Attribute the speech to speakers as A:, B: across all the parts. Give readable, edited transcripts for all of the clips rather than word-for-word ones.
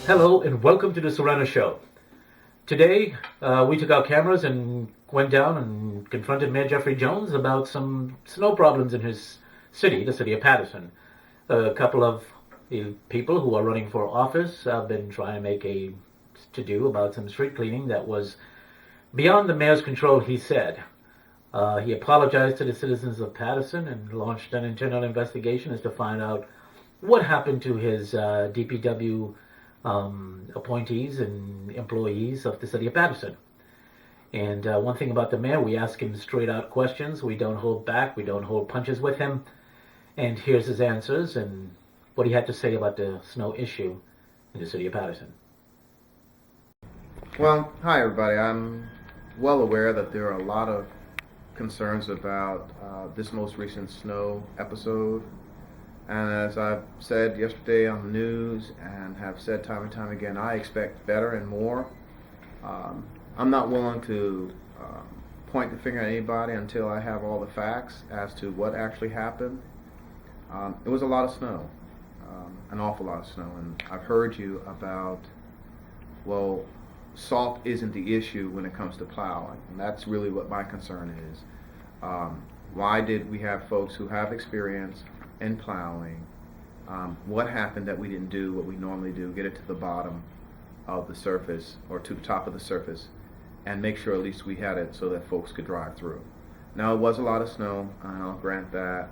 A: Hello and welcome to the Sirrano Show. Today, we took our cameras and went down and confronted Mayor Jeffery Jones about some snow problems in his city, the city of Paterson. A couple of people who are running for office have been trying to make a to-do about some street cleaning that was beyond the mayor's control, he said. He apologized to the citizens of Paterson and launched an internal investigation as to find out what happened to his DPW appointees and employees of the city of Paterson. And one thing about the mayor, we ask him straight out questions. We don't hold back. We don't hold punches with him. And here's his answers and what he had to say about the snow issue in the city of Paterson.
B: Well, hi everybody. I'm well aware that there are a lot of concerns about this most recent snow episode. And as I've said yesterday on the news and have said time and time again, I expect better and more. I'm not willing to point the finger at anybody until I have all the facts as to what actually happened. It was a lot of snow, an awful lot of snow, and I've heard you about, well, salt isn't the issue when it comes to plowing, and that's really what my concern is. Why did we have folks who have experience in plowing? What happened that we didn't do what we normally do, get it to the bottom of the surface or to the top of the surface and make sure at least we had it so that folks could drive through. Now, it was a lot of snow, and I'll grant that.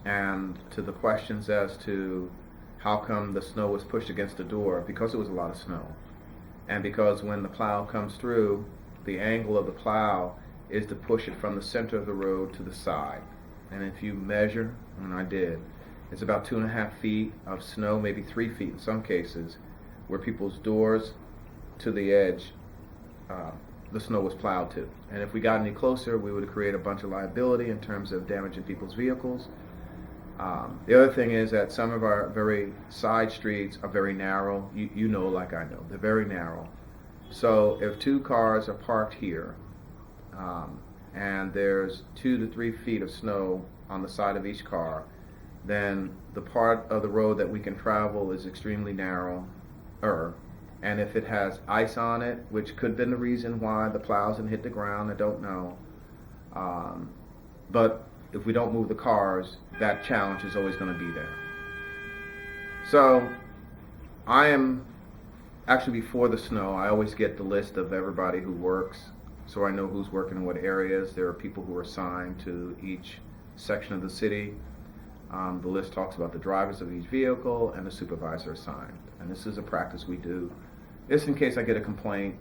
B: And to the questions as to how come the snow was pushed against the door, because it was a lot of snow. And because when the plow comes through, the angle of the plow is to push it from the center of the road to the side. And if you measure, and I did, it's about 2.5 feet of snow, maybe 3 feet in some cases, where people's doors to the edge, the snow was plowed to. And if we got any closer, we would create a bunch of liability in terms of damaging people's vehicles. The other thing is that some of our very side streets are very narrow. You know, like I know, they're very narrow. So if two cars are parked here, and there's 2 to 3 feet of snow on the side of each car, then the part of the road that we can travel is extremely narrow. And if it has ice on it, which could have been the reason why the plows didn't hit the ground, I don't know. But if we don't move the cars, that challenge is always going to be there. So I am actually, before the snow, I always get the list of everybody who works, so I know who's working in what areas. There are people who are assigned to each section of the city. The list talks about the drivers of each vehicle and the supervisor assigned. And this is a practice we do, just in case I get a complaint,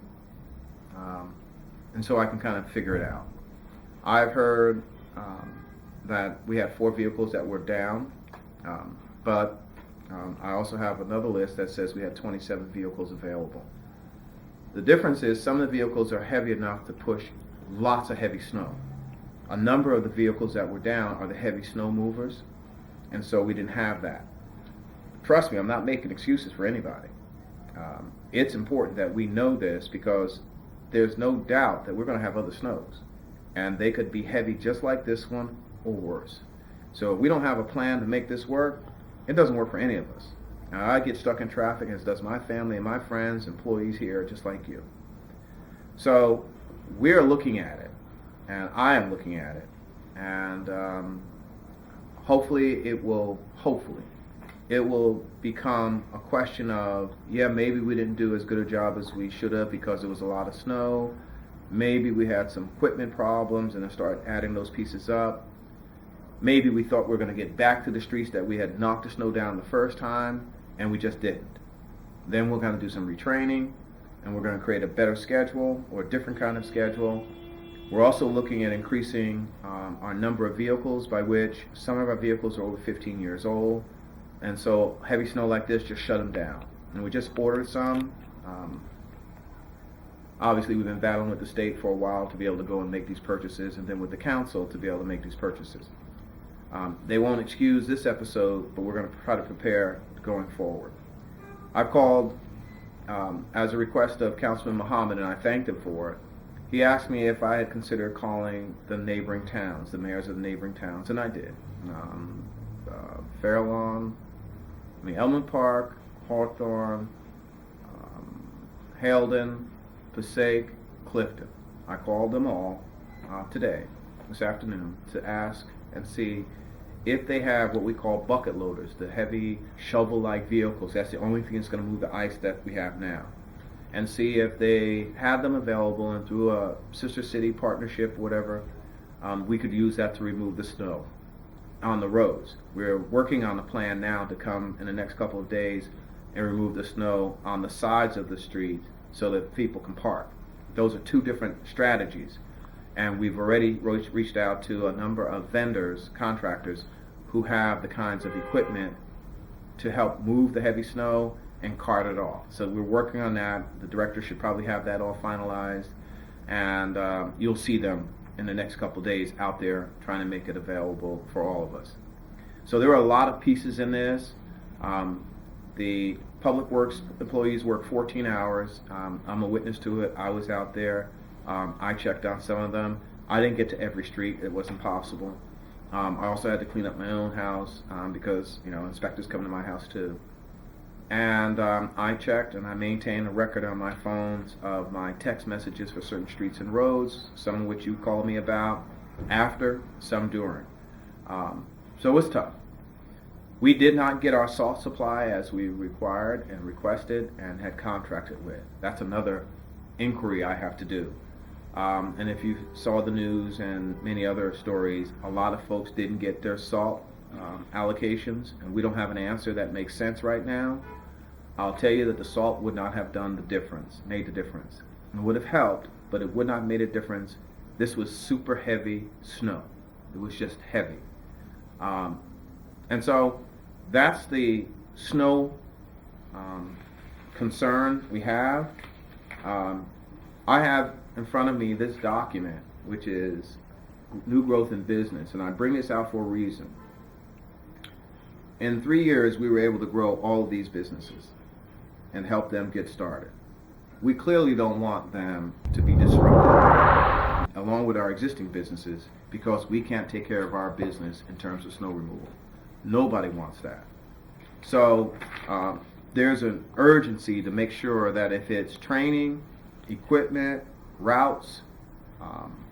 B: and so I can kind of figure it out. I've heard that we had 4 vehicles that were down, but I also have another list that says we had 27 vehicles available. The difference is some of the vehicles are heavy enough to push lots of heavy snow. A number of the vehicles that were down are the heavy snow movers, and so we didn't have that. Trust me, I'm not making excuses for anybody. It's important that we know this because there's no doubt that we're going to have other snows, and they could be heavy just like this one or worse. So if we don't have a plan to make this work, it doesn't work for any of us. Now, I get stuck in traffic, as does my family and my friends, employees here, just like you. So we're looking at it, and I am looking at it, and hopefully it will become a question of, yeah, maybe we didn't do as good a job as we should have because there was a lot of snow. Maybe we had some equipment problems and then start adding those pieces up. Maybe we thought we were going to get back to the streets that we had knocked the snow down the first time, and we just didn't. Then we're going to do some retraining, and we're going to create a better schedule or a different kind of schedule. We're also looking at increasing our number of vehicles, by which some of our vehicles are over 15 years old, and so heavy snow like this, just shut them down. And we just ordered some. Obviously, we've been battling with the state for a while to be able to go and make these purchases, and then with the council to be able to make these purchases. They won't excuse this episode, but we're going to try to prepare going forward. I've called as a request of Councilman Muhammad, and I thanked him for it. He asked me if I had considered calling the neighboring towns, the mayors of the neighboring towns, and I did. Fairlawn, Elmwood Park, Hawthorne, Haledon, Passaic, Clifton. I called them all today, this afternoon, to ask and see if they have what we call bucket loaders, the heavy shovel-like vehicles. That's the only thing that's going to move the ice that we have now. And see if they have them available, and through a sister city partnership or whatever, we could use that to remove the snow on the roads. We're working on a plan now to come in the next couple of days and remove the snow on the sides of the street so that people can park. Those are two different strategies. And we've already reached out to a number of vendors, contractors, who have the kinds of equipment to help move the heavy snow and cart it off. So we're working on that. The director should probably have that all finalized. And you'll see them in the next couple of days out there trying to make it available for all of us. So there are a lot of pieces in this. The public works employees work 14 hours. I'm a witness to it. I was out there. I checked on some of them. I didn't get to every street. It wasn't possible. I also had to clean up my own house because inspectors come to my house too. And I checked and I maintain a record on my phones of my text messages for certain streets and roads, some of which you called me about after, some during. So it was tough. We did not get our salt supply as we required and requested and had contracted with. That's another inquiry I have to do. And if you saw the news and many other stories, a lot of folks didn't get their salt allocations, and we don't have an answer that makes sense right now. I'll tell you that the salt would not have made the difference. It would have helped, but it would not have made a difference. This was super heavy snow. It was just heavy. And so that's the snow concern we have. I have in front of me this document, which is New Growth in Business, and I bring this out for a reason. In 3 years, we were able to grow all of these businesses and help them get started. We clearly don't want them to be disrupted, along with our existing businesses, because we can't take care of our business in terms of snow removal. Nobody wants that. So there's an urgency to make sure that if it's training, equipment, routes,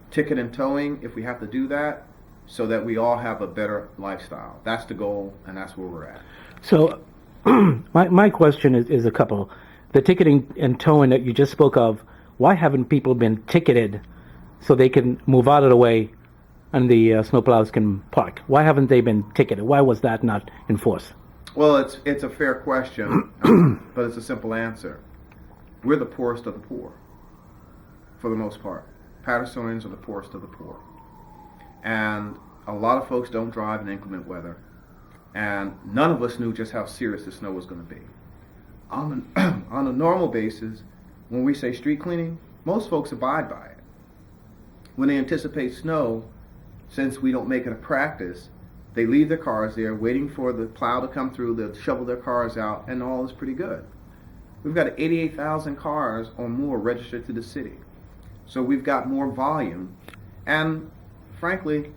B: ticket and towing, if we have to do that, so that we all have a better lifestyle. That's the goal, and that's where we're at.
A: So my question is a couple. The ticketing and towing that you just spoke of, why haven't people been ticketed so they can move out of the way and the snowplows can park? Why haven't they been ticketed? Why was that not enforced?
B: Well, it's a fair question, but it's a simple answer. We're the poorest of the poor, for the most part. Patersonians are the poorest of the poor. And a lot of folks don't drive in inclement weather. And none of us knew just how serious the snow was going to be. On a normal basis, when we say street cleaning, most folks abide by it. When they anticipate snow, since we don't make it a practice, they leave their cars there waiting for the plow to come through, they'll shovel their cars out, and all is pretty good. We've got 88,000 cars or more registered to the city. So we've got more volume. And frankly,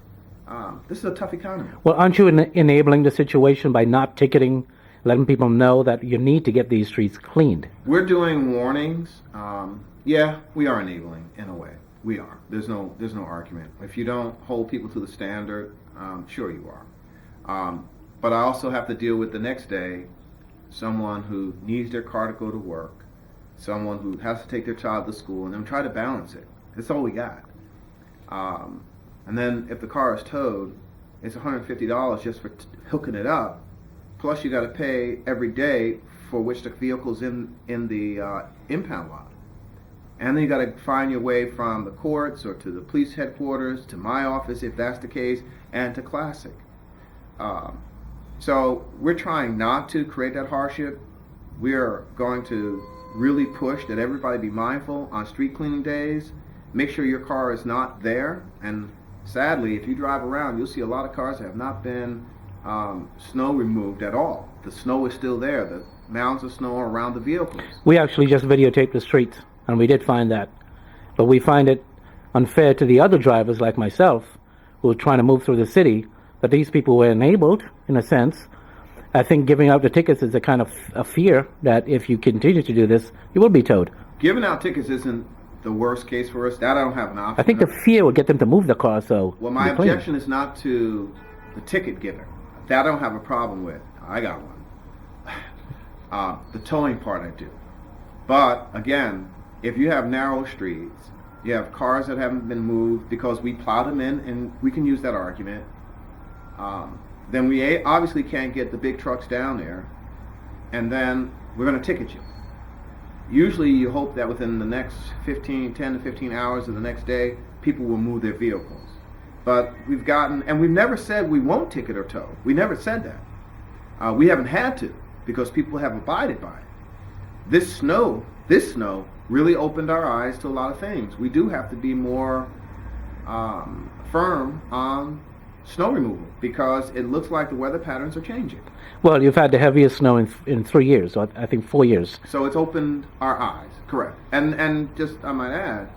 B: this is a tough economy.
A: Well, aren't you enabling the situation by not ticketing, letting people know that you need to get these streets cleaned?
B: We're doing warnings. Yeah, we are enabling in a way. We are. There's no argument. If you don't hold people to the standard, sure you are. But I also have to deal with the next day someone who needs their car to go to work, someone who has to take their child to school, and then try to balance it. That's all we got. And then if the car is towed, it's $150 just for hooking it up. Plus you got to pay every day for which the vehicle's in the impound lot. And then you got to find your way from the courts or to the police headquarters, to my office if that's the case, and to Classic. So we're trying not to create that hardship. We're going to really push that everybody be mindful on street cleaning days. Make sure your car is not there. And sadly, if you drive around, you'll see a lot of cars that have not been snow removed at all. The snow is still there. The mounds of snow are around the vehicles.
A: We actually just videotaped the streets, and we did find that. But we find it unfair to the other drivers like myself who are trying to move through the city, that these people were enabled, in a sense. I think giving out the tickets is a kind of a fear that if you continue to do this, you will be towed.
B: Giving out tickets isn't the worst case for us. That I don't have an option.
A: I think the fear would get them to move the car, so...
B: Well, my objection is not to the ticket giver. That I don't have a problem with. I got one. The towing part I do. But, again, if you have narrow streets, you have cars that haven't been moved because we plowed them in, and we can use that argument, then we obviously can't get the big trucks down there, and then we're going to ticket you. Usually you hope that within the next 10 to 15 hours of the next day, people will move their vehicles. But we've never said we won't ticket or tow. We never said that. We haven't had to because people have abided by it. This snow really opened our eyes to a lot of things. We do have to be more firm on snow removal because it looks like the weather patterns are changing.
A: Well, you've had the heaviest snow in 3 years, or I think 4 years.
B: So it's opened our eyes, correct. And just, I might add,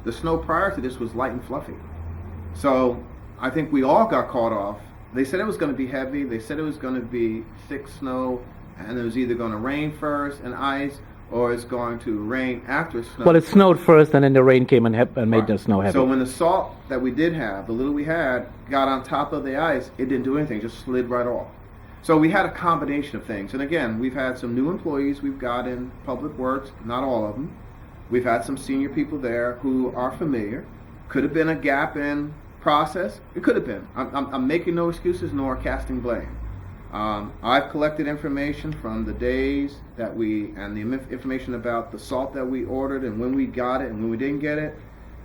B: the snow prior to this was light and fluffy. So I think we all got caught off. They said it was going to be heavy. They said it was going to be thick snow, and it was either going to rain first and ice, or it's going to rain after snow.
A: Well, it snowed first, and then the rain came and made the snow heavy.
B: So when the salt that we did have, the little we had, got on top of the ice, it didn't do anything, just slid right off. So we had a combination of things. And again, we've had some new employees we've got in Public Works, not all of them. We've had some senior people there who are familiar. Could have been a gap in process. It could have been. I'm making no excuses nor casting blame. I've collected information from the days that and the information about the salt that we ordered and when we got it and when we didn't get it.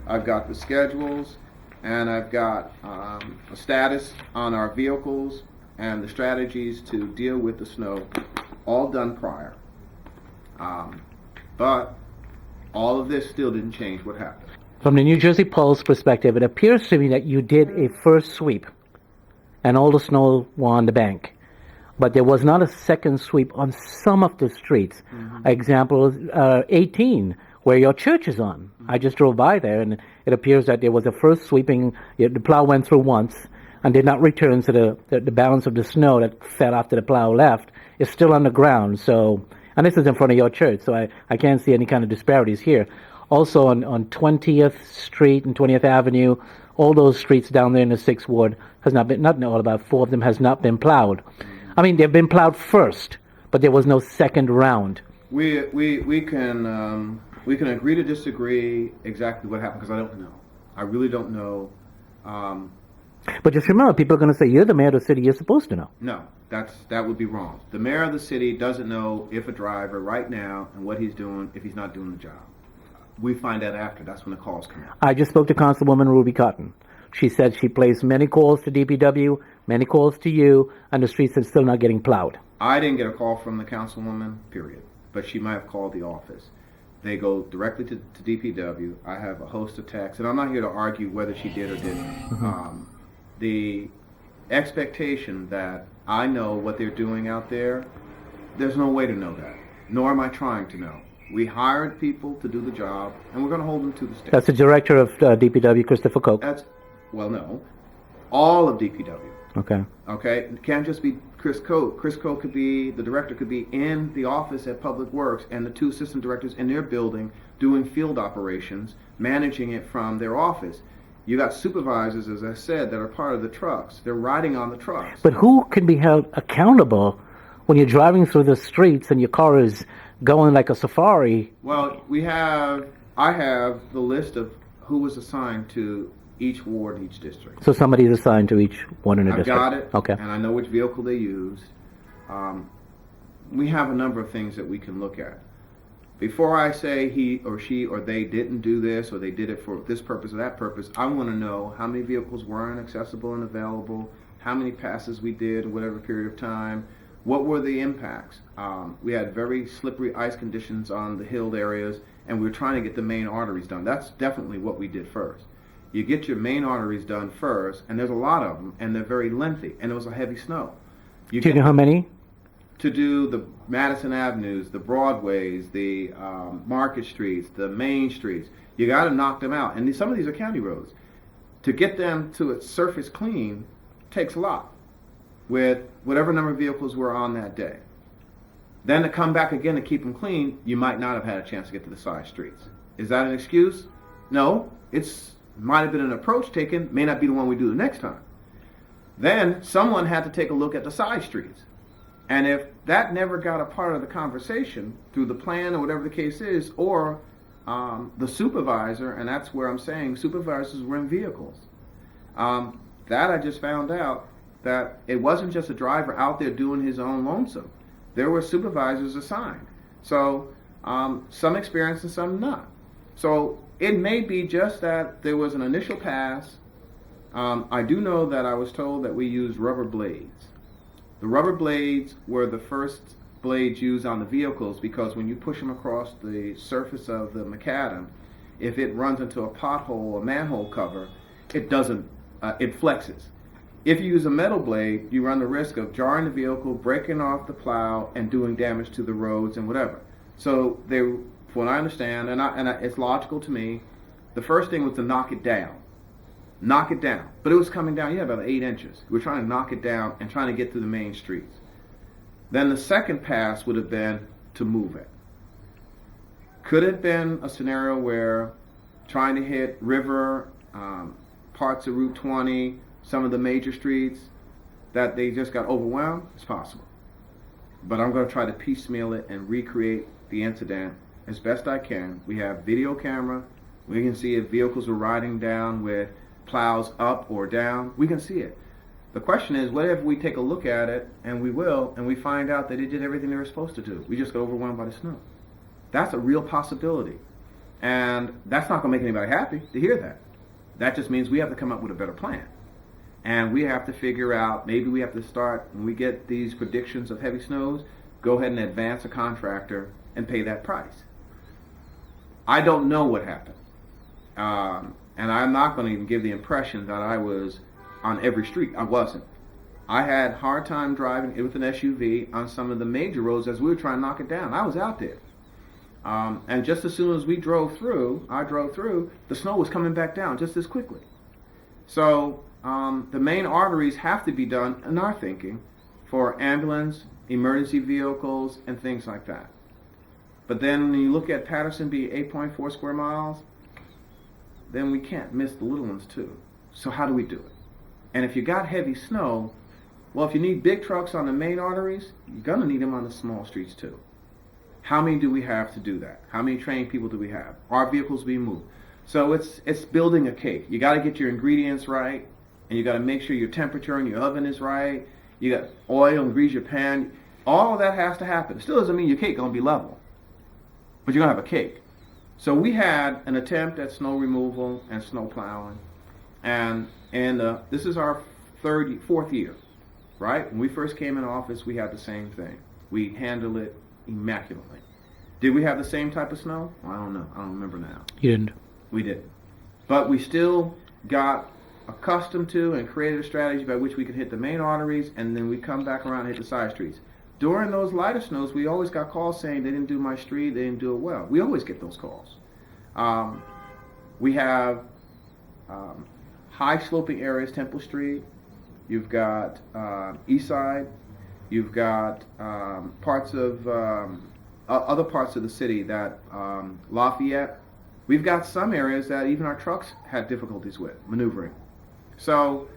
B: I've got the schedules, and I've got a status on our vehicles and the strategies to deal with the snow, all done prior. But all of this still didn't change what happened.
A: From the New Jersey Pulse perspective, it appears to me that you did a first sweep, and all the snow were on the bank. But there was not a second sweep on some of the streets. Mm-hmm. Example is 18, where your church is on. Mm-hmm. I just drove by there, and it appears that there was a first sweeping. The plow went through once and did not return, so the balance of the snow that fell after the plow left is still on the ground. So, and this is in front of your church, so I can't see any kind of disparities here. Also on 20th Street and 20th Avenue, all those streets down there in the 6th Ward has not all about 4 of them has not been plowed. I mean, they've been plowed first, but there was no second round.
B: We can agree to disagree exactly what happened because I don't know. I really don't know.
A: But just remember, people are going to say, you're the mayor of the city, you're supposed to know.
B: No, that would be wrong. The mayor of the city doesn't know if a driver right now and what he's doing if he's not doing the job. We find that after. That's when the calls come out.
A: I just spoke to Councilwoman Ruby Cotton. She said she placed many calls to DPW, many calls to you, and the streets are still not getting plowed.
B: I didn't get a call from the councilwoman, period. But she might have called the office. They go directly to DPW. I have a host of texts, and I'm not here to argue whether she did or didn't. Mm-hmm. The expectation that I know what they're doing out there, there's no way to know that, nor am I trying to know. We hired people to do the job, and we're going to hold them to the standard.
A: That's the director of DPW, Christopher Koch.
B: No. All of DPW.
A: Okay.
B: It can't just be Chris Koch. Chris Koch the director could be in the office at Public Works, and the 2 assistant directors in their building doing field operations, managing it from their office. You got supervisors, as I said, that are part of the trucks. They're riding on the trucks.
A: But who can be held accountable when you're driving through the streets and your car is going like a safari?
B: Well, I have the list of who was assigned to each ward, each district.
A: So somebody's assigned to each one in a district?
B: I've got it.
A: Okay.
B: And I know which vehicle they used. We have a number of things that we can look at. Before I say he or she or they didn't do this or they did it for this purpose or that purpose, I want to know how many vehicles weren't accessible and available, how many passes we did in whatever period of time, what were the impacts. We had very slippery ice conditions on the hilled areas, and we were trying to get the main arteries done. That's definitely what we did first. You get your main arteries done first, and there's a lot of them, and they're very lengthy, and it was a heavy snow.
A: Do you know how many?
B: To do the Madison Avenues, the Broadways, the Market Streets, the main streets. You got to knock them out. And some of these are county roads. To get them to its surface clean takes a lot with whatever number of vehicles were on that day. Then to come back again to keep them clean, you might not have had a chance to get to the side streets. Is that an excuse? No. It's might have been an approach taken, may not be the one we do the next time. Then someone had to take a look at the side streets. And if that never got a part of the conversation through the plan or whatever the case is, or the supervisor, and that's where I'm saying supervisors were in vehicles. That I just found out that it wasn't just a driver out there doing his own lonesome. There were supervisors assigned. So some experienced and some not. So it may be just that there was an initial pass. I do know that I was told that we used rubber blades. The rubber blades were the first blades used on the vehicles because when you push them across the surface of the macadam, if it runs into a pothole or manhole cover, it doesn't, it flexes. If you use a metal blade, you run the risk of jarring the vehicle, breaking off the plow, and doing damage to the roads and whatever. So they, from what I understand, and it's logical to me, the first thing was to knock it down. Knock it down. But it was coming down, about 8 inches. We're trying to knock it down and trying to get to the main streets. Then the second pass would have been to move it. Could it have been a scenario where trying to hit River, parts of Route 20, some of the major streets, that they just got overwhelmed? It's possible. But I'm going to try to piecemeal it and recreate the incident as best I can. We have video camera. We can see if vehicles are riding down with plows up or down. We can see it. The question is, what if we take a look at it, and we will, and we find out that they did everything they were supposed to do? We just got overwhelmed by the snow. That's a real possibility. And that's not going to make anybody happy to hear that. That just means we have to come up with a better plan. And we have to figure out, maybe we have to start, when we get these predictions of heavy snows, go ahead and advance a contractor and pay that price. I don't know what happened. And I'm not going to even give the impression that I was on every street. I wasn't. I had a hard time driving with an SUV on some of the major roads as we were trying to knock it down. I was out there. And just as soon as I drove through, the snow was coming back down just as quickly. So the main arteries have to be done, in our thinking, for ambulance, emergency vehicles, and things like that. But then when you look at Paterson being 8.4 square miles, then we can't miss the little ones too. So how do we do it? And if you got heavy snow, well, if you need big trucks on the main arteries, you're going to need them on the small streets too. How many do we have to do that? How many trained people do we have? Are vehicles being moved? So it's building a cake. You got to get your ingredients right, and you got to make sure your temperature in your oven is right. You got oil and grease your pan. All of that has to happen. It still doesn't mean your cake going to be level, but you're going to have a cake. So we had an attempt at snow removal and snow plowing, and this is our fourth year, right? When we first came in office, we had the same thing. We handled it immaculately. Did we have the same type of snow? Well, I don't know. I don't remember now.
A: You didn't.
B: We didn't. But we still got accustomed to and created a strategy by which we could hit the main arteries, and then we come back around and hit the side streets. During those lighter snows, we always got calls saying they didn't do my street, they didn't do it well. We always get those calls. We have high sloping areas, Temple Street. You've got East Side. You've got parts of other parts of the city that Lafayette. We've got some areas that even our trucks had difficulties with maneuvering. So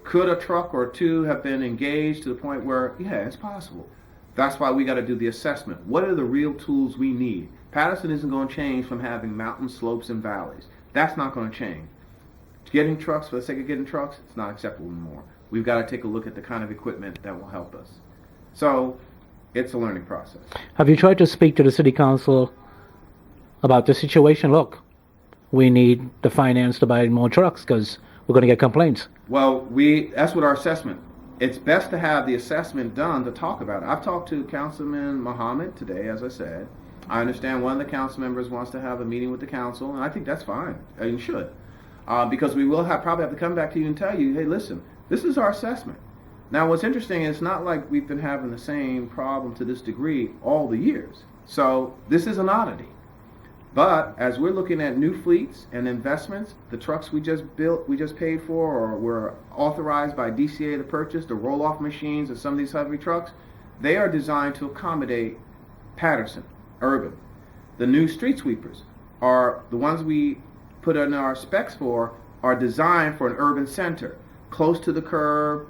B: could a truck or two have been engaged to the point where, yeah, it's possible. That's why we got to do the assessment. What are the real tools we need? Paterson isn't going to change from having mountain slopes and valleys. That's not going to change. Getting trucks for the sake of getting trucks, it's not acceptable anymore. We've got to take a look at the kind of equipment that will help us. So it's a learning process.
A: Have you tried to speak to the city council about the situation? Look, we need the finance to buy more trucks because we're going to get complaints.
B: Well, that's what our assessment. It's best to have the assessment done to talk about it. I've talked to Councilman Muhammad today, as I said. I understand one of the council members wants to have a meeting with the council, and I think that's fine. You should. Because we will probably have to come back to you and tell you, hey, listen, this is our assessment. Now, what's interesting is it's not like we've been having the same problem to this degree all the years. So this is an oddity. But as we're looking at new fleets and investments, the trucks we just paid for, or were authorized by DCA to purchase, the roll-off machines of some of these heavy trucks, They are designed to accommodate Paterson, urban. The new street sweepers are the ones we put in our specs for, are designed for an urban center, close to the curb,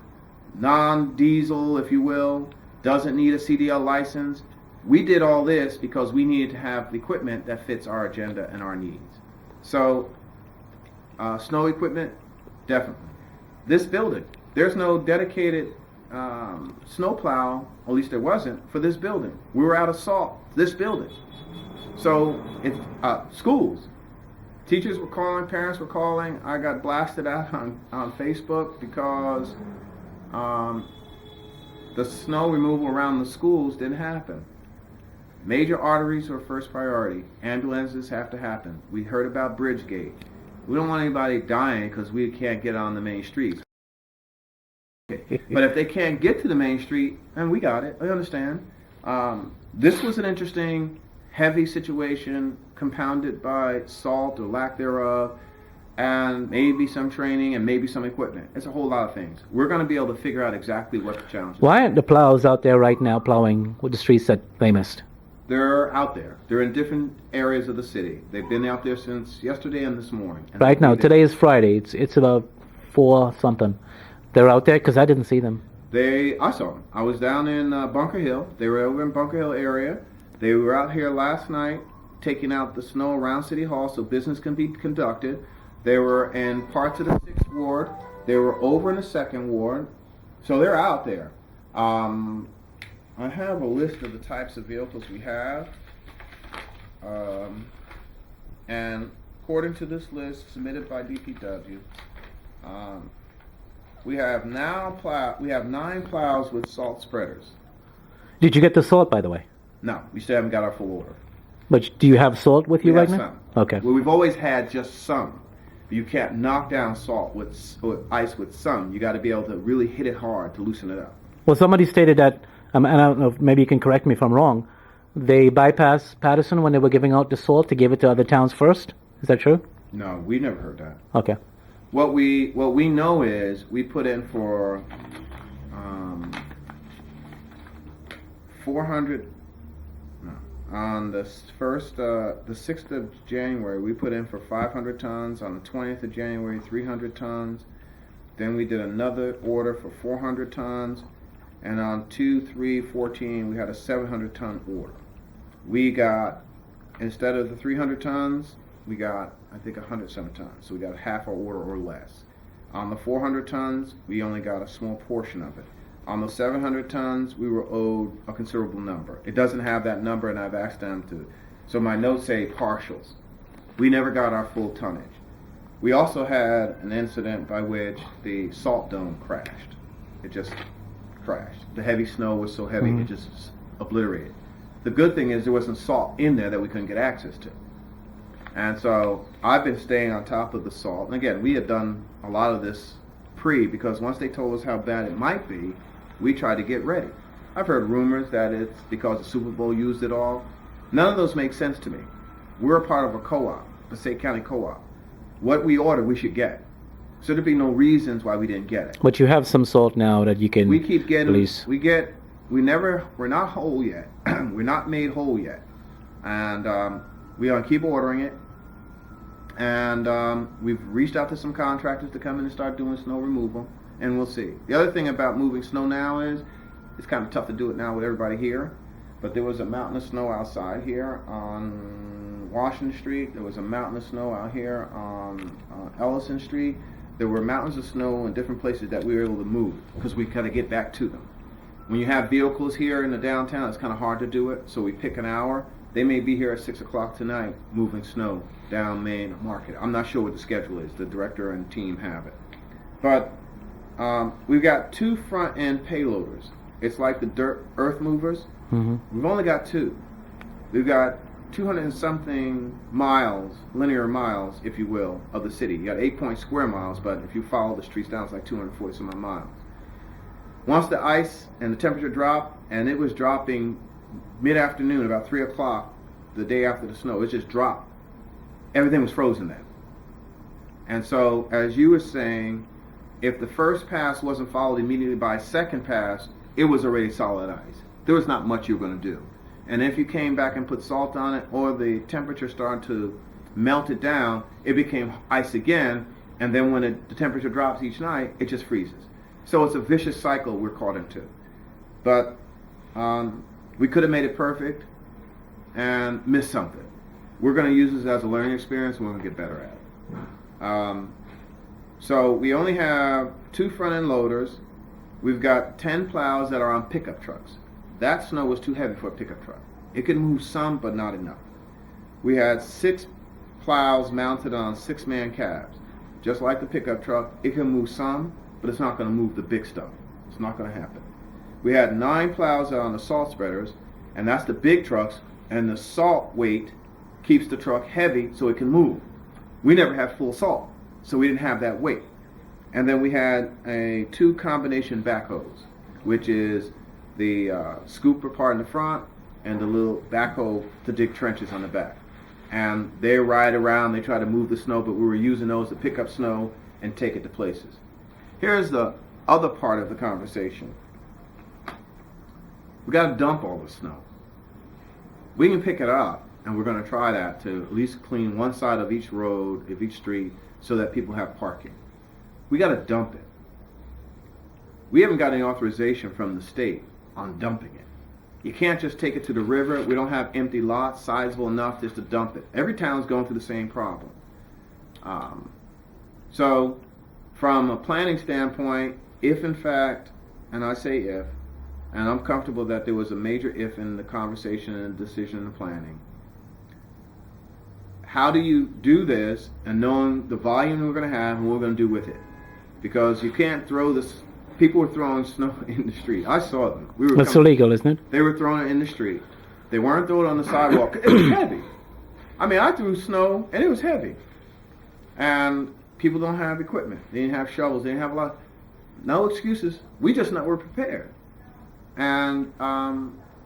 B: non-diesel, if you will, doesn't need a CDL license. We did all this because we needed to have the equipment that fits our agenda and our needs. So, snow equipment, definitely. This building, there's no dedicated snowplow, at least there wasn't, for this building. We were out of salt, this building. So, schools, teachers were calling, parents were calling. I got blasted out on Facebook because the snow removal around the schools didn't happen. Major arteries are first priority. Ambulances have to happen. We heard about Bridgegate. We don't want anybody dying because we can't get on the main streets. Okay. But if they can't get to the main street, and we got it, I understand. This was an interesting, heavy situation compounded by salt or lack thereof, and maybe some training and maybe some equipment. It's a whole lot of things. We're going to be able to figure out exactly what the challenge is.
A: Why aren't the plows out there right now plowing with the streets that they missed?
B: They're out there. They're in different areas of the city. They've been out there since yesterday and this morning. And
A: Right now, today is Friday. It's about 4 something. They're out there because I didn't see them.
B: I saw them. I was down in Bunker Hill. They were over in Bunker Hill area. They were out here last night taking out the snow around City Hall so business can be conducted. They were in parts of the 6th Ward. They were over in the 2nd Ward. So they're out there. I have a list of the types of vehicles we have. And according to this list submitted by DPW, we have 9 plows with salt spreaders.
A: Did you get the salt, by the way?
B: No, we still haven't got our full order.
A: But do you have salt with you
B: We
A: right
B: have
A: now?
B: some.
A: Okay.
B: Well, we've always had just some. You can't knock down salt with ice with some. You got to be able to really hit it hard to loosen it up.
A: Well, somebody stated that, and I don't know, maybe you can correct me if I'm wrong, they bypassed Paterson when they were giving out the salt to give it to other towns first. Is that true?
B: No, we never heard that.
A: Okay.
B: What we know is we put in for 400. No, on the 6th of January, we put in for 500 tons. On the 20th of January, 300 tons. Then we did another order for 400 tons. And on 2/3/14, we had a 700 ton order. We got, instead of the 300 tons, we got, I think, 107 tons. So we got half our order or less. On the 400 tons, we only got a small portion of it. On the 700 tons, we were owed a considerable number. It doesn't have that number, and I've asked them to. So my notes say partials. We never got our full tonnage. We also had an incident by which the salt dome crashed. It just crashed. The heavy snow was so heavy, it just obliterated. The good thing is there wasn't salt in there that we couldn't get access to. And so I've been staying on top of the salt. And again, we had done a lot of this because once they told us how bad it might be, we tried to get ready. I've heard rumors that it's because the Super Bowl used it all. None of those make sense to me. We're a part of a co-op, the Passaic County co-op. What we order, we should get. So there'd be no reasons why we didn't get it.
A: But you have some salt now that you can
B: We keep getting,
A: release.
B: we're not whole yet. We're not made whole yet. And we're going to keep ordering it. And we've reached out to some contractors to come in and start doing snow removal. And we'll see. The other thing about moving snow now is it's kind of tough to do it now with everybody here. But there was a mountain of snow outside here on Washington Street. There was a mountain of snow out here on Ellison Street. There were mountains of snow in different places that we were able to move because we kind of get back to them. When you have vehicles here in the downtown, it's kind of hard to do it. So we pick an hour. They may be here at 6 o'clock tonight moving snow down Main Market. I'm not sure what the schedule is. The director and team have it. But we've got 2 front end payloaders. It's like the earth movers.
A: Mm-hmm.
B: We've only got 2. We've got 200 and something miles, linear miles, if you will, of the city. You got 8 square miles, but if you follow the streets down, it's like 240 some miles. Once the ice and the temperature dropped, and it was dropping mid-afternoon, about 3 o'clock, the day after the snow, it just dropped. Everything was frozen then. And so, as you were saying, if the first pass wasn't followed immediately by a second pass, it was already solid ice. there was not much you were going to do. And if you came back and put salt on it, or the temperature started to melt it down, it became ice again, and then when the temperature drops each night, it just freezes. So it's a vicious cycle we're caught into. But we could have made it perfect and missed something. We're going to use this as a learning experience, and we're going to get better at it. So we only have 2 front-end loaders. We've got 10 plows that are on pickup trucks. That snow was too heavy for a pickup truck. It could move some, but not enough. We had 6 plows mounted on 6-man cabs. Just like the pickup truck, it can move some, but it's not going to move the big stuff. It's not going to happen. We had 9 plows on the salt spreaders, and that's the big trucks, and the salt weight keeps the truck heavy so it can move. We never had full salt, so we didn't have that weight. And then we had 2 combination backhoes, which is the scooper part in the front and the little backhoe to dig trenches on the back. And they ride around, they try to move the snow, but we were using those to pick up snow and take it to places. Here's the other part of the conversation. We got to dump all the snow. We can pick it up, and we're going to try that to at least clean one side of each road, of each street, so that people have parking. We got to dump it. We haven't got any authorization from the state on dumping it. You can't just take it to the river. We don't have empty lots sizable enough just to dump it. Every town's going through the same problem. So from a planning standpoint, if in fact, and I say if, and I'm comfortable that there was a major if in the conversation and the decision and the planning, how do you do this and knowing the volume we're going to have and what we're going to do with it? Because you can't throw this. People were throwing snow in the street. I saw them.
A: That's illegal, isn't it?
B: They were throwing it in the street. They weren't throwing it on the sidewalk. It was heavy. I mean, I threw snow, and it was heavy. And people don't have equipment. They didn't have shovels. They didn't have a lot. No excuses. We just not were prepared. And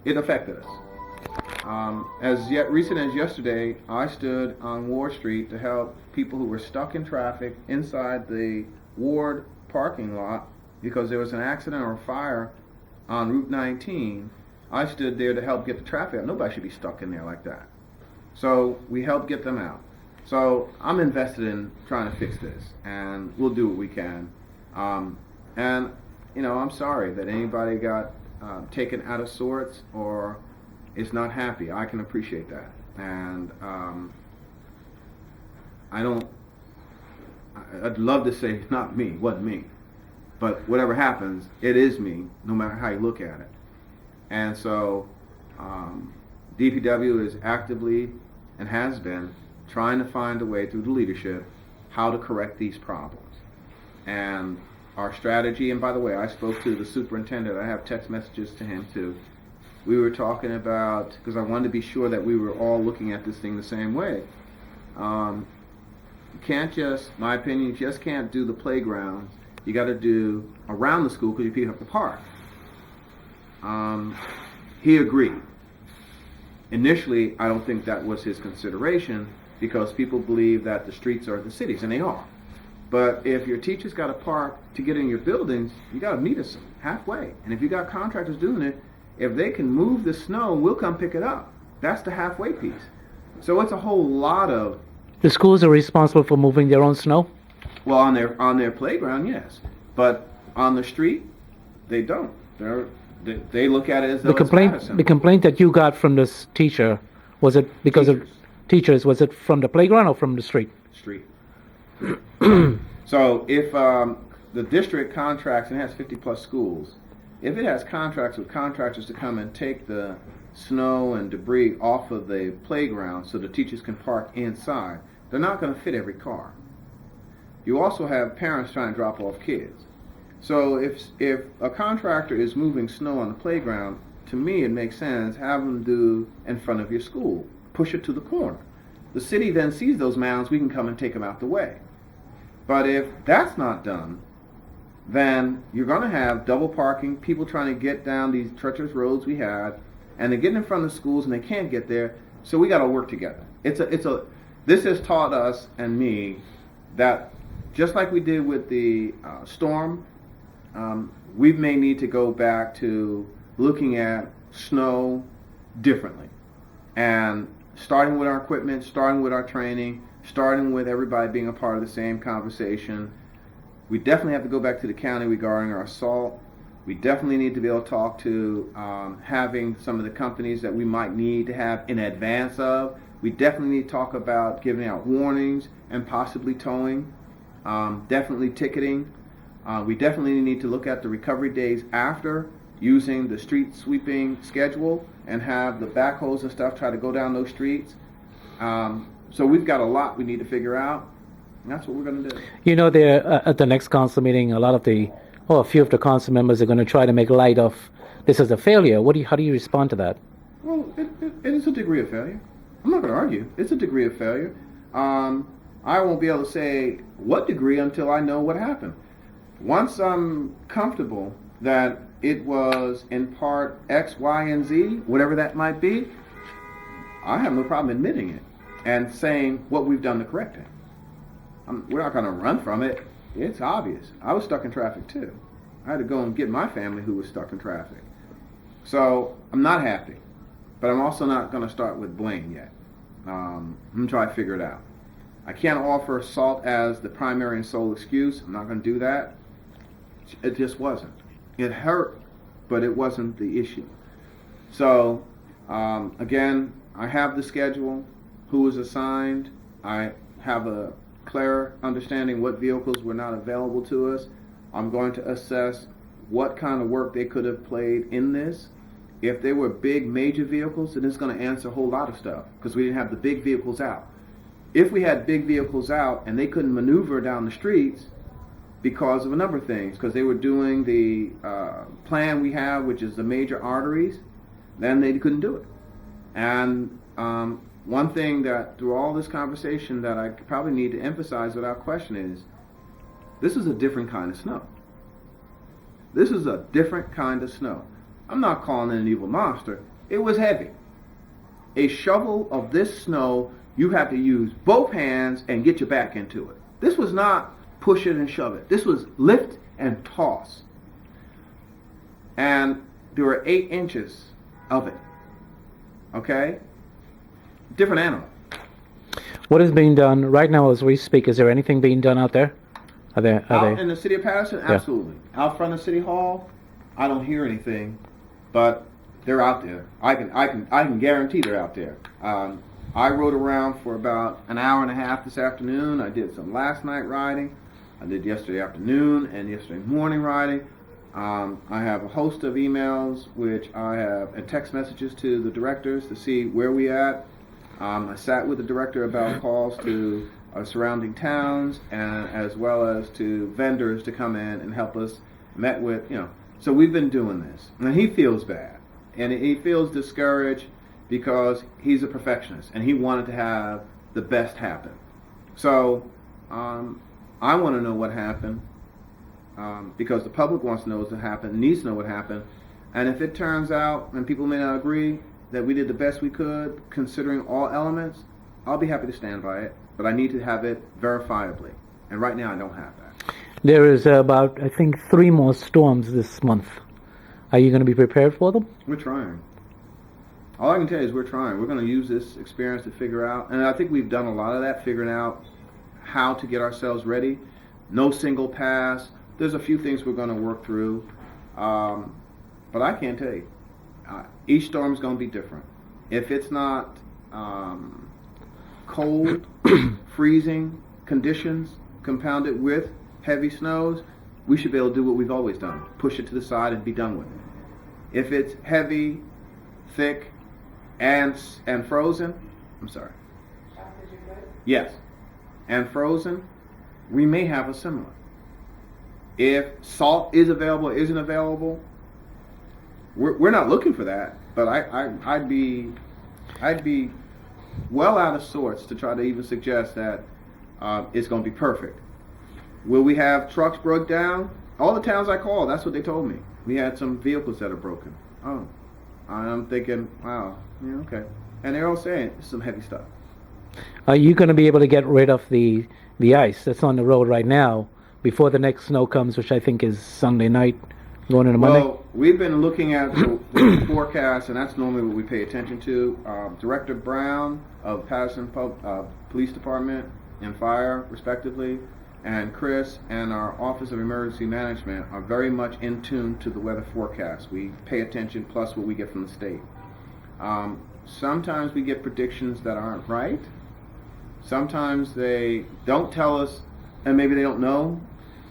B: it affected us. As yet recent as yesterday, I stood on Ward Street to help people who were stuck in traffic inside the Ward parking lot because there was an accident or a fire on Route 19. I stood there to help get the traffic out. Nobody should be stuck in there like that. So we helped get them out. So I'm invested in trying to fix this, and we'll do what we can. And, you know, I'm sorry that anybody got taken out of sorts or is not happy. I can appreciate that. And I'd love to say not me, wasn't me. But whatever happens, it is me, no matter how you look at it. And so DPW is actively and has been trying to find a way through the leadership how to correct these problems. And our strategy, and by the way, I spoke to the superintendent. I have text messages to him too. We were talking about, because I wanted to be sure that we were all looking at this thing the same way. You can't just, my opinion, you just can't do the playgrounds. You got to do around the school because you pick up the park. He agreed. Initially, I don't think that was his consideration because people believe that the streets are the cities, and they are. But if your teacher's got to park to get in your buildings, you got to meet us halfway. And if you got contractors doing it, if they can move the snow, we'll come pick it up. That's the halfway piece. So it's a whole lot of...
A: The schools are responsible for moving their own snow?
B: Well, on their playground, yes. But on the street, they don't. They look at it as though it's Paterson.
A: The complaint that you got from this teacher, was it because of teachers? Was it from the playground or from the street?
B: Street. So if the district contracts and has 50 plus schools, if it has contracts with contractors to come and take the snow and debris off of the playground so the teachers can park inside, they're not going to fit every car. You also have parents trying to drop off kids. So if a contractor is moving snow on the playground, to me it makes sense, have them do in front of your school. Push it to the corner. The city then sees those mounds, we can come and take them out the way. But if that's not done, then you're going to have double parking, people trying to get down these treacherous roads we had, and they're getting in front of the schools and they can't get there, so we got to work together. This has taught us and me that just like we did with the storm, we may need to go back to looking at snow differently. And starting with our equipment, starting with our training, starting with everybody being a part of the same conversation. We definitely have to go back to the county regarding our salt. We definitely need to be able to talk to having some of the companies that we might need to have in advance of. We definitely need to talk about giving out warnings and possibly towing, definitely ticketing. We definitely need to look at the recovery days after, using the street sweeping schedule and have the backhoes and stuff try to go down those streets. So we've got a lot we need to figure out, and that's what we're going to do.
A: You know, at the next council meeting, a few of the council members are going to try to make light of this as a failure. How do you respond to that?
B: Well, it is a degree of failure. I'm not going to argue. It's a degree of failure. I won't be able to say what degree until I know what happened. Once I'm comfortable that it was in part X, Y, and Z, whatever that might be, I have no problem admitting it and saying what we've done to correct it. We're not going to run from it. It's obvious. I was stuck in traffic too. I had to go and get my family who was stuck in traffic. So I'm not happy, but I'm also not going to start with blame yet. I'm going to try to figure it out. I can't offer salt as the primary and sole excuse. I'm not going to do that. It just wasn't. It hurt, but it wasn't the issue. So, again, I have the schedule, who was assigned. I have a clear understanding what vehicles were not available to us. I'm going to assess what kind of work they could have played in this. If they were big major vehicles, then it's going to answer a whole lot of stuff because we didn't have the big vehicles out. If we had big vehicles out and they couldn't maneuver down the streets because of a number of things, because they were doing the plan we have, which is the major arteries, then they couldn't do it. And one thing that through all this conversation that I probably need to emphasize without question is, this is a different kind of snow. This is a different kind of snow. I'm not calling it an evil monster. It was heavy. A shovel of this snow, you have to use both hands and get your back into it. This was not push it and shove it. This was lift and toss. And there were 8 inches of it. Okay? Different animal.
A: What is being done right now as we speak? Is there anything being done out there?
B: Out in the city of Paterson? Absolutely. Yeah. Out front of City Hall, I don't hear anything, but they're out there. I can guarantee they're out there. I rode around for about an hour and a half this afternoon. I did some last night riding. I did yesterday afternoon and yesterday morning riding. I have a host of emails which I have and text messages to the directors to see where we at. I sat with the director about calls to surrounding towns and as well as to vendors to come in and help us. Met with, so we've been doing this. And he feels bad. And he feels discouraged because he's a perfectionist and he wanted to have the best happen. So I want to know what happened because the public wants to know what happened, needs to know what happened. And if it turns out, and people may not agree, that we did the best we could considering all elements, I'll be happy to stand by it. But I need to have it verifiably. And right now I don't have that.
A: There is about, I think, 3 more storms this month. Are you going to be prepared for them?
B: We're trying. All I can tell you is we're trying. We're going to use this experience to figure out, and I think we've done a lot of that, figuring out how to get ourselves ready. No single pass. There's a few things we're going to work through. But I can't tell you. Each storm is going to be different. If it's not cold, freezing conditions compounded with heavy snows, we should be able to do what we've always done. Push it to the side and be done with it. If it's heavy, thick, and frozen, I'm sorry. Yes. And frozen, we may have a similar. If salt is available or isn't available, we're not looking for that, but I'd be well out of sorts to try to even suggest that it's going to be perfect. Will we have trucks broke down? All the towns I called, that's what they told me. We had some vehicles that are broken. Oh, I'm thinking, wow, yeah, okay. And they're all saying it's some heavy stuff.
A: Are you going to be able to get rid of the ice that's on the road right now before the next snow comes, which I think is Sunday night, going into Monday?
B: Well, we've been looking at the forecast, and that's normally what we pay attention to. Director Brown of Paterson Police Department and Fire, respectively, and Chris and our Office of Emergency Management are very much in tune to the weather forecast. We pay attention, plus what we get from the state. Sometimes we get predictions that aren't right. Sometimes they don't tell us, and maybe they don't know.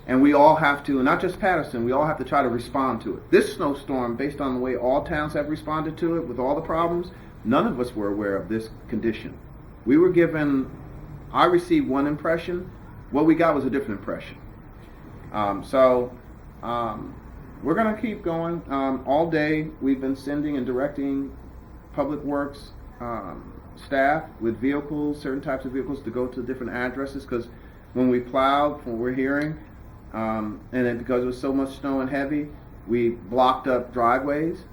B: And we all have to, not just Paterson, we all have to try to respond to it. This snowstorm, based on the way all towns have responded to it with all the problems, none of us were aware of this condition. We were given, I received one impression. What we got was a different impression. We're going to keep going. All day we've been sending and directing Public Works staff with vehicles, certain types of vehicles, to go to different addresses, because when we plowed, from what we're hearing, and then because it was so much snow and heavy, we blocked up driveways,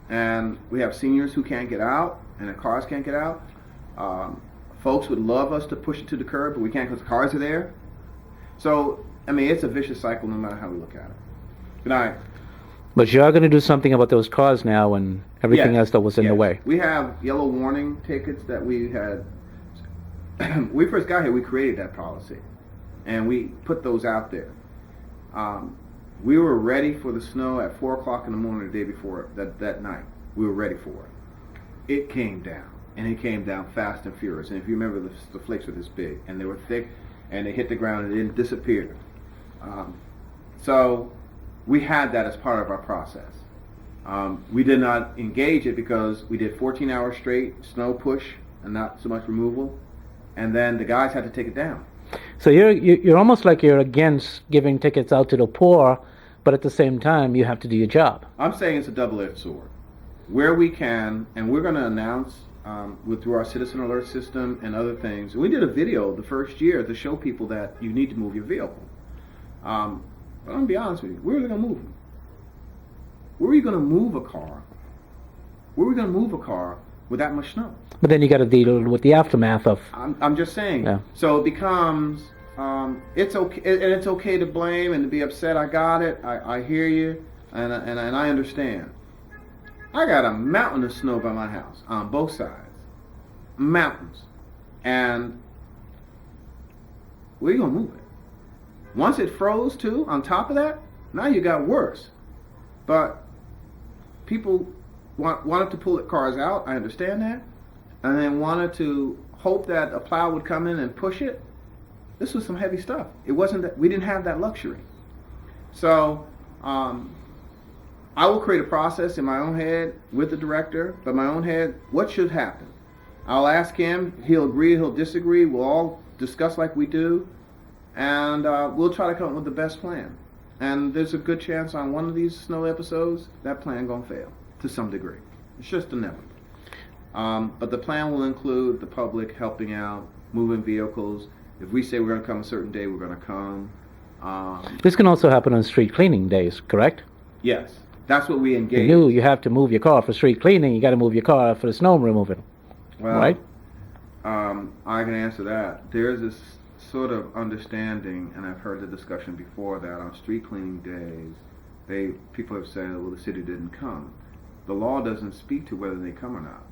B: and we have seniors who can't get out, and the cars can't get out. Folks would love us to push it to the curb, but we can't because the cars are there. So, I mean, it's a vicious cycle no matter how we look at it. Good night.
A: But you are going to do something about those cars now and everything else that was in the way.
B: We have yellow warning tickets that we had. When we first got here, we created that policy, and we put those out there. We were ready for the snow at 4 o'clock in the morning the day before, that night. We were ready for it. It came down, and it came down fast and furious. And if you remember, the flakes were this big, and they were thick, and they hit the ground, and it didn't disappear. So we had that as part of our process. We did not engage it because we did 14 hours straight snow push and not so much removal, and then the guys had to take it down.
A: So you're almost like you're against giving tickets out to the poor, but at the same time you have to do your job.
B: I'm saying it's a double-edged sword. Where we can, and we're going to announce through our citizen alert system and other things. We did a video the first year to show people that you need to move your vehicle. But I'm going to be honest with you. Where are they going to move them? Where are you going to move a car? Where are we going to move a car with that much snow?
A: But then you got to deal with the aftermath of.
B: I'm just saying.
A: Yeah.
B: So it becomes it's okay, and it's okay to blame and to be upset. I got it. I hear you, and I understand. I got a mountain of snow by my house on both sides, mountains, and where you gonna move it? Once it froze too, on top of that, now you got worse. But people wanted to pull the cars out. I understand that, and then wanted to hope that a plow would come in and push it. This was some heavy stuff. It wasn't that we didn't have that luxury. So I will create a process in my own head with the director, but my own head, what should happen? I'll ask him. He'll agree. He'll disagree. We'll all discuss like we do, and we'll try to come up with the best plan. And there's a good chance on one of these snow episodes that plan gonna fail to some degree. It's just inevitable. But the plan will include the public helping out, moving vehicles. If we say we're going to come a certain day, we're going to come.
A: This can also happen on street cleaning days, correct?
B: Yes, that's what we engage.
A: You have to move your car for street cleaning. You got to move your car for the snow removal, right?
B: I can answer that. There's this sort of understanding, and I've heard the discussion before, that on street cleaning days, people have said, well, the city didn't come. The law doesn't speak to whether they come or not.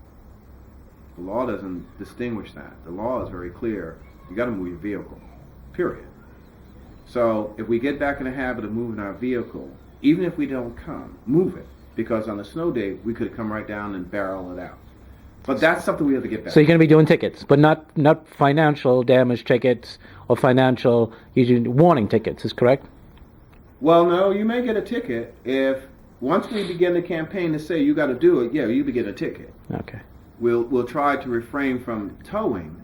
B: The law doesn't distinguish that. The law is very clear. You got to move your vehicle, period. So if we get back in the habit of moving our vehicle, even if we don't come, move it. Because on a snow day, we could come right down and barrel it out. But that's something we have to get back to.
A: So you're going to be doing tickets, but not financial damage tickets or financial warning tickets, is correct?
B: Well, no, you may get a ticket if, once we begin the campaign to say you got to do it, you begin a ticket.
A: Okay.
B: We'll try to refrain from towing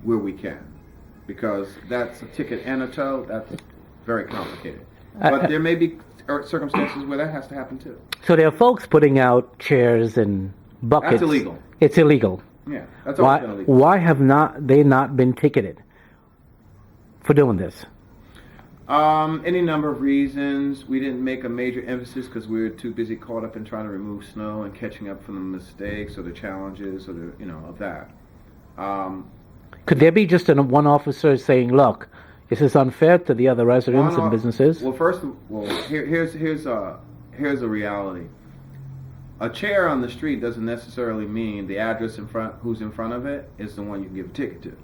B: where we can, because that's a ticket and a tow. That's very complicated. But there may be circumstances where that has to happen too.
A: So there are folks putting out chairs and buckets.
B: That's illegal.
A: It's illegal.
B: Yeah, that's always been illegal.
A: Why have they not been ticketed for doing this?
B: Any number of reasons. We didn't make a major emphasis because we were too busy caught up in trying to remove snow and catching up from the mistakes or the challenges or of that.
A: Could there be just one officer saying, look, Is this unfair to the other residents and businesses?
B: Well, here's a reality. A chair on the street doesn't necessarily mean the address who's in front of it is the one you can give a ticket to.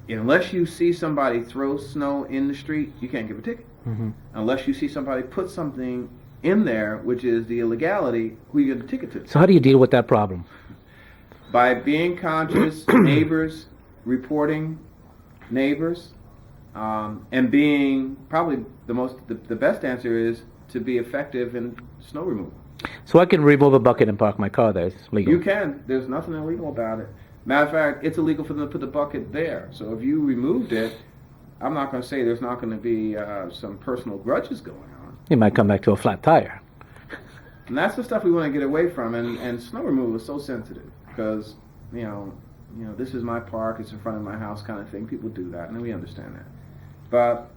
B: Unless you see somebody throw snow in the street, you can't give a ticket.
A: Mm-hmm.
B: Unless you see somebody put something in there, which is the illegality, who you give the ticket to.
A: So how do you deal with that problem?
B: By being conscious, neighbors, reporting neighbors, and being probably the best answer is to be effective in snow removal.
A: So I can remove a bucket and park my car there. It's legal.
B: You can. There's nothing illegal about it. Matter of fact, it's illegal for them to put the bucket there. So if you removed it, I'm not going to say there's not going to be some personal grudges going on.
A: You might come back to a flat tire.
B: And that's the stuff we want to get away from. And snow removal is so sensitive because, you know, this is my park, it's in front of my house kind of thing. People do that, and we understand that. But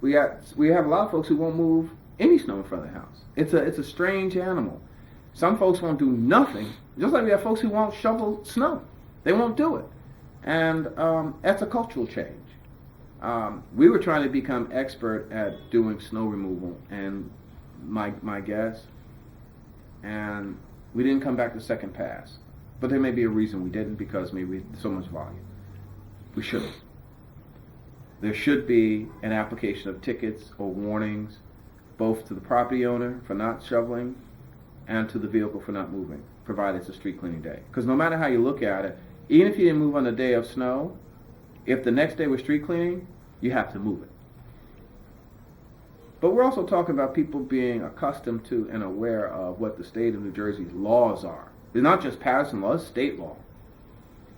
B: we have a lot of folks who won't move any snow in front of the house. It's a strange animal. Some folks won't do nothing, just like we have folks who won't shovel snow. They won't do it. And that's a cultural change. We were trying to become expert at doing snow removal, and my guess, and we didn't come back to second pass. But there may be a reason we didn't, because maybe so much volume. We should have. There should be an application of tickets or warnings, both to the property owner for not shoveling and to the vehicle for not moving, provided it's a street cleaning day. Because no matter how you look at it, even if you didn't move on the day of snow, if the next day was street cleaning, you have to move it. But we're also talking about people being accustomed to and aware of what the state of New Jersey's laws are. It's not just Paterson law, it's state law.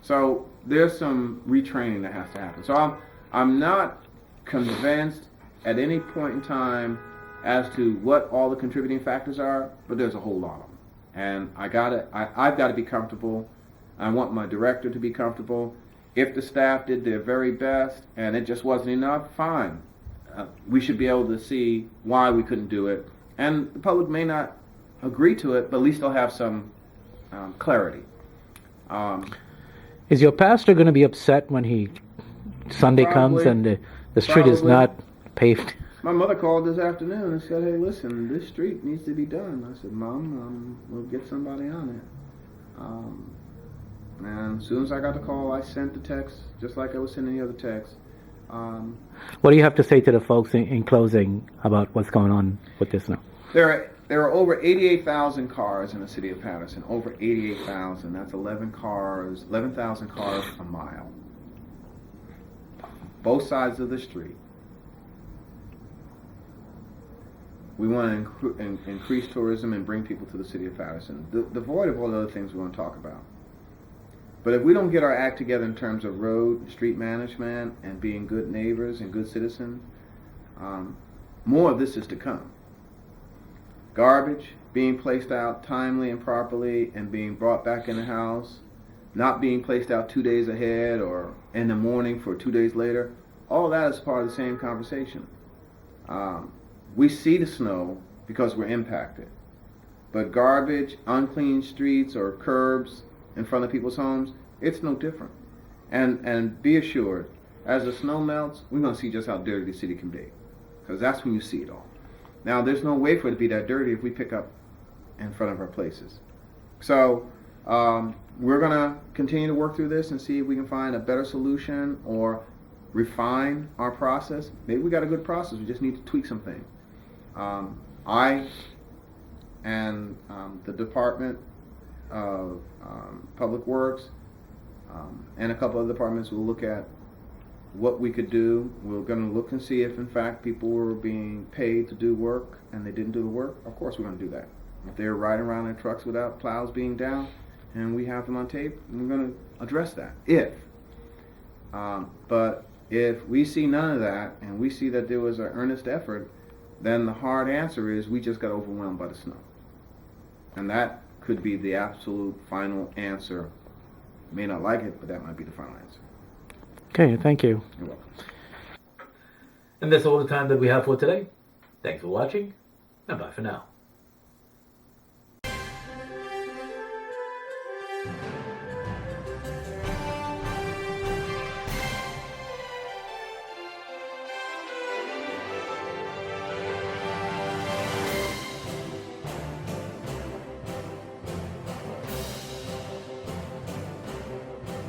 B: So there's some retraining that has to happen. So I'm not convinced at any point in time as to what all the contributing factors are, but there's a whole lot of them. And I've got to be comfortable. I want my director to be comfortable. If the staff did their very best and it just wasn't enough, fine. We should be able to see why we couldn't do it. And the public may not agree to it, but at least they'll have some clarity.
A: Is your pastor going to be upset when Sunday comes and the street is not paved?
B: My mother called this afternoon and said, "Hey, listen, this street needs to be done." I said, "Mom, we'll get somebody on it." And as soon as I got the call, I sent the text, just like I was sending the other text.
A: What do you have to say to the folks in closing about what's going on with this now?
B: There are over 88,000 cars in the city of Paterson. Over 88,000. That's 11,000 cars a mile. Both sides of the street. We want to increase tourism and bring people to the city of Paterson, devoid of all the other things we want to talk about. But if we don't get our act together in terms of road and street management and being good neighbors and good citizens, more of this is to come. Garbage being placed out timely and properly and being brought back in the house, not being placed out 2 days ahead or in the morning for 2 days later, all that is part of the same conversation. We see the snow because we're impacted. But garbage, unclean streets, or curbs in front of people's homes, it's no different. And be assured, as the snow melts, we're going to see just how dirty the city can be. Because that's when you see it all. Now, there's no way for it to be that dirty if we pick up in front of our places. So, we're going to continue to work through this and see if we can find a better solution or refine our process. Maybe we got a good process, we just need to tweak some things. I and the Department of Public Works and a couple of departments will look at what we could do. We're going to look and see if in fact people were being paid to do work and they didn't do the work. Of course we're going to do that. If they're riding around in trucks without plows being down and we have them on tape, we're going to address that. But if we see none of that and we see that there was an earnest effort, then the hard answer is we just got overwhelmed by the snow. And that could be the absolute final answer. You may not like it, but that might be the final answer.
A: Okay, thank you.
B: You're welcome.
A: And that's all the time that we have for today. Thanks for watching, and bye for now.